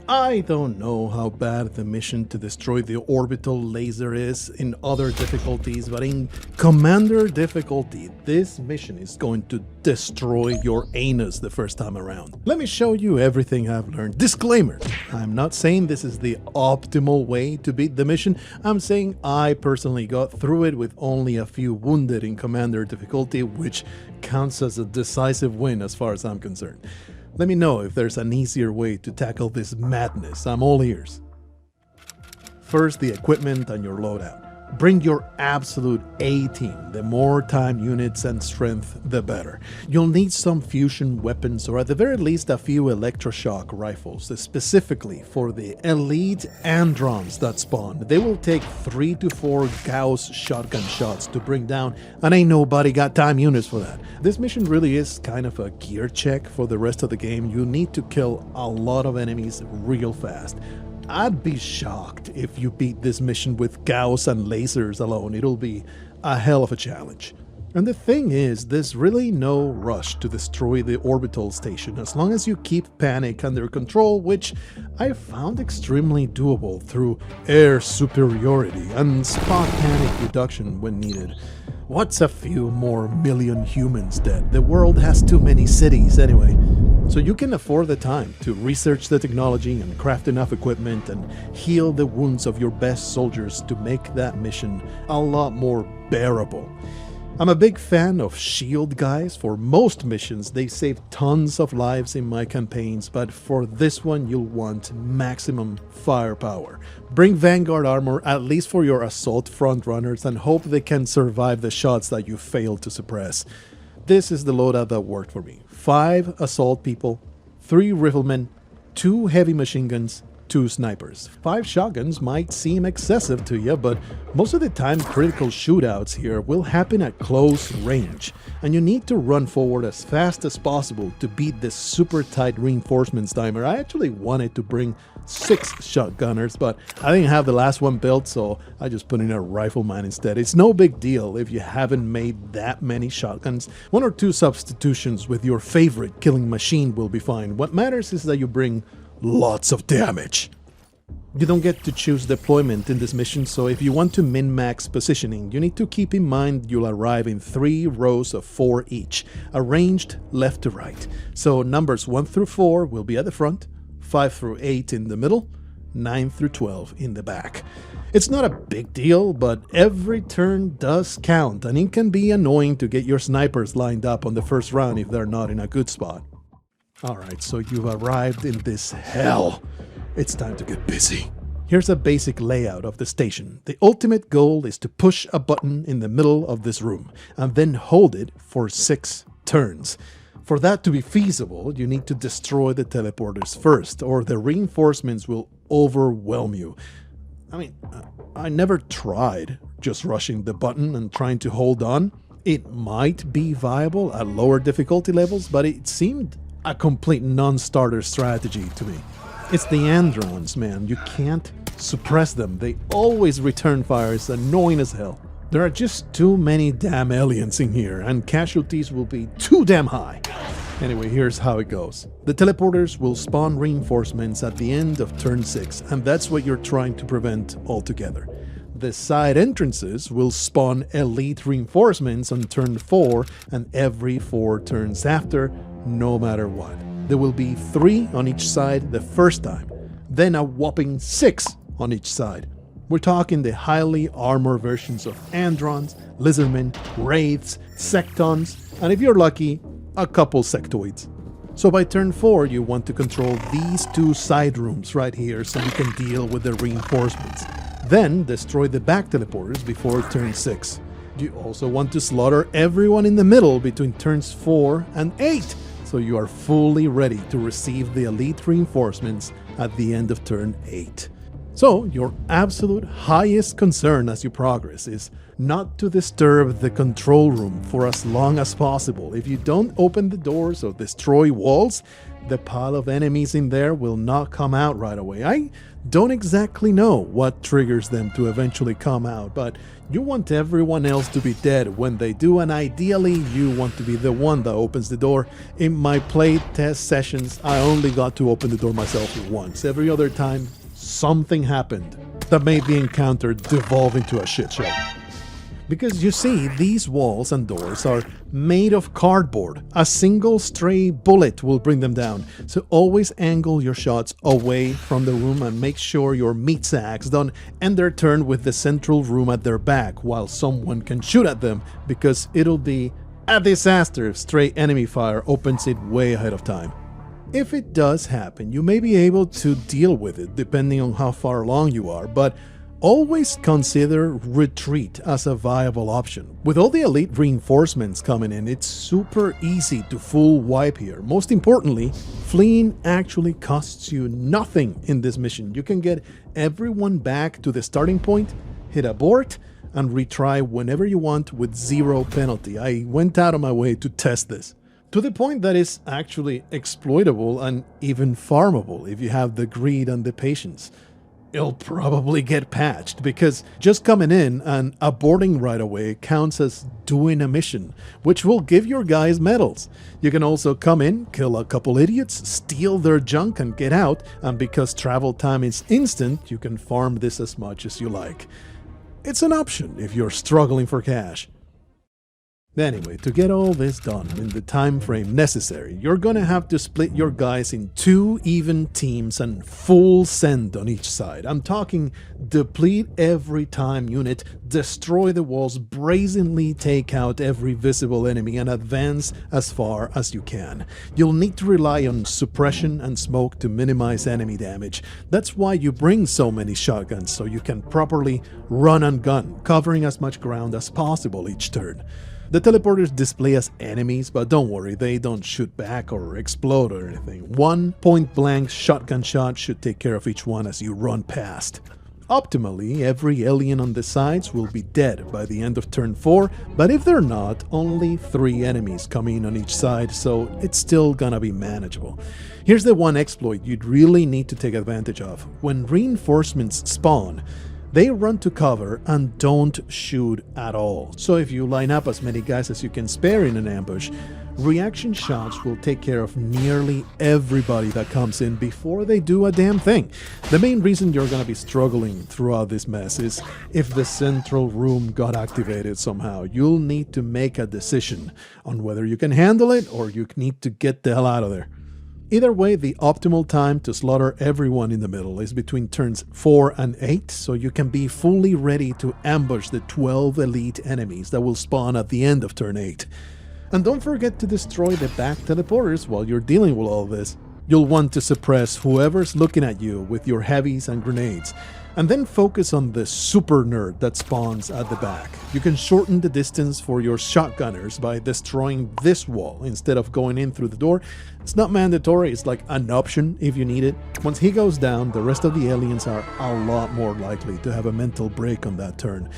I don't know how bad the mission to destroy the orbital laser is in other difficulties, but in Commander difficulty, this mission is going to destroy your anus the first time around. Let me show you everything I've learned. Disclaimer, I'm not saying this is the optimal way to beat the mission. I'm saying I personally got through it with only a few wounded in Commander difficulty, which counts as a decisive win as far as I'm concerned. Let me know if there's an easier way to tackle this madness. I'm all ears. First, the equipment and your loadout. Bring your absolute A-team. The more time, units, and strength, the better. You'll need some fusion weapons, or at the very least a few electroshock rifles, specifically for the elite androns that spawn. They will take 3 to 4 Gauss shotgun shots to bring down, and ain't nobody got time units for that. This mission really is kind of a gear check for the rest of the game. You need to kill a lot of enemies real fast. I'd be shocked if you beat this mission with Gauss and lasers alone. It'll be a hell of a challenge. And the thing is, there's really no rush to destroy the orbital station as long as you keep panic under control, which I found extremely doable through air superiority and spot panic reduction when needed. What's a few more million humans dead? The world has too many cities anyway. So you can afford the time to research the technology and craft enough equipment and heal the wounds of your best soldiers to make that mission a lot more bearable. I'm a big fan of shield guys. For most missions, they save tons of lives in my campaigns, but for this one you'll want maximum firepower. Bring Vanguard armor at least for your assault frontrunners and hope they can survive the shots that you failed to suppress. This is the loadout that worked for me. 5 assault people, 3 riflemen, 2 heavy machine guns, 2 snipers. 5 shotguns might seem excessive to you, but most of the time critical shootouts here will happen at close range, and you need to run forward as fast as possible to beat this super tight reinforcements timer. I actually wanted to bring 6 shotgunners, but I didn't have the last one built, so I just put in a rifleman instead. It's no big deal if you haven't made that many shotguns. 1 or 2 substitutions with your favorite killing machine will be fine. What matters is that you bring lots of damage. You don't get to choose deployment in this mission, so if you want to min-max positioning, you need to keep in mind you'll arrive in 3 rows of 4 each, arranged left to right. So numbers 1 through 4 will be at the front, 5 through 8 in the middle, 9 through 12 in the back. It's not a big deal, but every turn does count, and it can be annoying to get your snipers lined up on the first round if they're not in a good spot. Alright, so you've arrived in this hell. It's time to get busy. Here's a basic layout of the station. The ultimate goal is to push a button in the middle of this room, and then hold it for 6 turns. For that to be feasible, you need to destroy the teleporters first, or the reinforcements will overwhelm you. I mean, I never tried just rushing the button and trying to hold on. It might be viable at lower difficulty levels, but it seemed a complete non-starter strategy to me. It's the androns, man. You can't suppress them. They always return fire. It's annoying as hell. There are just too many damn aliens in here, and casualties will be too damn high. Anyway, here's how it goes. The teleporters will spawn reinforcements at the end of turn 6, and that's what you're trying to prevent altogether. The side entrances will spawn elite reinforcements on turn 4 and every 4 turns after, no matter what. There will be 3 on each side the first time, then a whopping 6 on each side. We're talking the highly armored versions of androns, lizardmen, wraiths, sectons, and if you're lucky, a couple sectoids. So by turn 4, you want to control these 2 side rooms right here so you can deal with the reinforcements. Then destroy the back teleporters before turn 6. You also want to slaughter everyone in the middle between turns 4 and 8, so you are fully ready to receive the elite reinforcements at the end of turn 8. So, your absolute highest concern as you progress is not to disturb the control room for as long as possible. If you don't open the doors or destroy walls, the pile of enemies in there will not come out right away. I don't exactly know what triggers them to eventually come out, but you want everyone else to be dead when they do, and ideally you want to be the one that opens the door. In my play test sessions, I only got to open the door myself once. Every other time, something happened that made the encounter devolve into a shit show. Because you see, these walls and doors are made of cardboard. A single stray bullet will bring them down. So always angle your shots away from the room and make sure your meat sacks don't end their turn with the central room at their back while someone can shoot at them, because it'll be a disaster if stray enemy fire opens it way ahead of time. If it does happen, you may be able to deal with it depending on how far along you are, but always consider retreat as a viable option. With all the elite reinforcements coming in, it's super easy to full wipe here. Most importantly, fleeing actually costs you nothing in this mission. You can get everyone back to the starting point, hit abort, and retry whenever you want with zero penalty. I went out of my way to test this, to the point that it's actually exploitable and even farmable if you have the greed and the patience. It'll probably get patched, because just coming in and aborting right away counts as doing a mission, which will give your guys medals. You can also come in, kill a couple idiots, steal their junk and get out, and because travel time is instant, you can farm this as much as you like. It's an option if you're struggling for cash. Anyway, to get all this done in the time frame necessary, you're gonna have to split your guys in 2 even teams and full send on each side. I'm talking deplete every time unit, destroy the walls, brazenly take out every visible enemy, and advance as far as you can. You'll need to rely on suppression and smoke to minimize enemy damage. That's why you bring so many shotguns, so you can properly run and gun, covering as much ground as possible each turn. The teleporters display as enemies, but don't worry, they don't shoot back or explode or anything. One point-blank shotgun shot should take care of each one as you run past. Optimally, every alien on the sides will be dead by the end of turn 4, but if they're not, only 3 enemies come in on each side, so it's still gonna be manageable. Here's the one exploit you'd really need to take advantage of. When reinforcements spawn, they run to cover and don't shoot at all. So if you line up as many guys as you can spare in an ambush, reaction shots will take care of nearly everybody that comes in before they do a damn thing. The main reason you're gonna be struggling throughout this mess is if the central room got activated somehow. You'll need to make a decision on whether you can handle it or you need to get the hell out of there. Either way, the optimal time to slaughter everyone in the middle is between turns 4 and 8, so you can be fully ready to ambush the 12 elite enemies that will spawn at the end of turn 8. And don't forget to destroy the back teleporters while you're dealing with all this. You'll want to suppress whoever's looking at you with your heavies and grenades, and then focus on the super nerd that spawns at the back. You can shorten the distance for your shotgunners by destroying this wall instead of going in through the door. It's not mandatory, it's like an option if you need it. Once he goes down, the rest of the aliens are a lot more likely to have a mental break on that turn.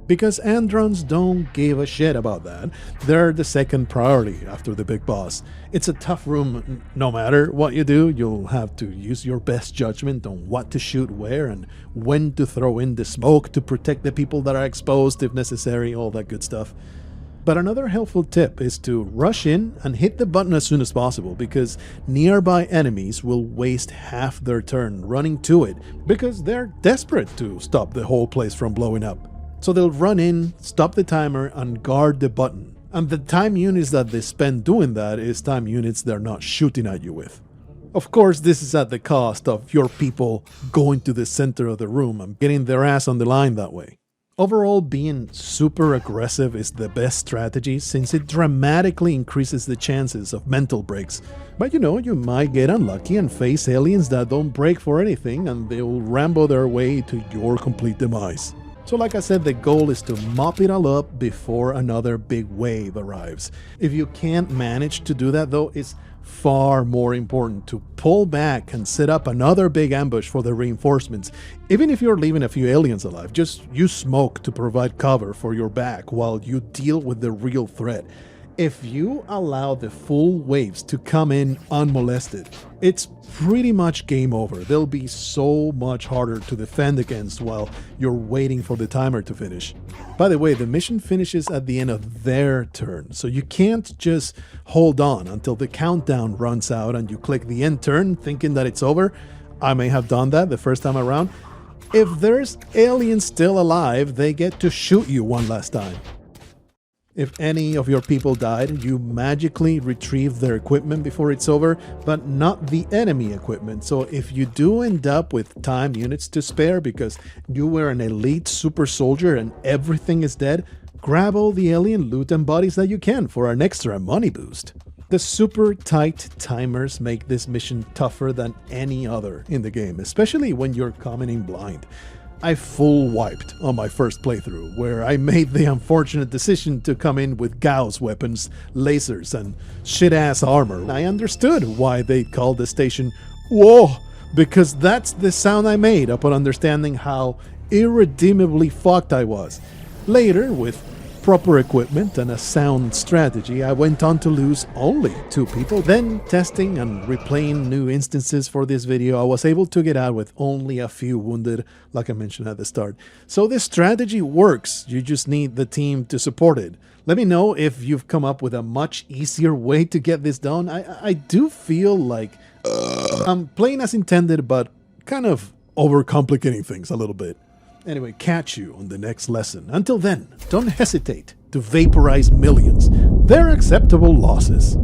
Because Androns don't give a shit about that. They're the second priority after the big boss. It's a tough room. No matter what you do, you'll have to use your best judgment on what to shoot where and when to throw in the smoke to protect the people that are exposed if necessary, all that good stuff. But another helpful tip is to rush in and hit the button as soon as possible, because nearby enemies will waste half their turn running to it because they're desperate to stop the whole place from blowing up. So they'll run in, stop the timer, and guard the button. And the time units that they spend doing that is time units they're not shooting at you with. Of course, this is at the cost of your people going to the center of the room and getting their ass on the line that way. Overall, being super aggressive is the best strategy since it dramatically increases the chances of mental breaks. But you know, you might get unlucky and face aliens that don't break for anything and they'll Rambo their way to your complete demise. So like I said, the goal is to mop it all up before another big wave arrives. If you can't manage to do that though, it's far more important to pull back and set up another big ambush for the reinforcements. Even if you're leaving a few aliens alive, just use smoke to provide cover for your back while you deal with the real threat. If you allow the full waves to come in unmolested, it's pretty much game over. They'll be so much harder to defend against while you're waiting for the timer to finish. By the way, the mission finishes at the end of their turn, so you can't just hold on until the countdown runs out and you click the end turn thinking that it's over. I may have done that the first time around. If there's aliens still alive, they get to shoot you one last time. If any of your people died, you magically retrieve their equipment before it's over, but not the enemy equipment. So if you do end up with time units to spare because you were an elite super soldier and everything is dead, grab all the alien loot and bodies that you can for an extra money boost. The super tight timers make this mission tougher than any other in the game, especially when you're coming in blind. I full wiped on my first playthrough, where I made the unfortunate decision to come in with Gauss weapons, lasers, and shit-ass armor. I understood why they called the station "Whoa," because that's the sound I made upon understanding how irredeemably fucked I was. Later, with proper equipment and a sound strategy, I went on to lose only 2 people. Then, testing and replaying new instances for this video, I was able to get out with only a few wounded, like I mentioned at the start. So this strategy works, you just need the team to support it. Let me know if you've come up with a much easier way to get this done. I do feel like I'm playing as intended, but kind of overcomplicating things a little bit. Anyway, catch you on the next lesson. Until then, don't hesitate to vaporize millions. They're acceptable losses.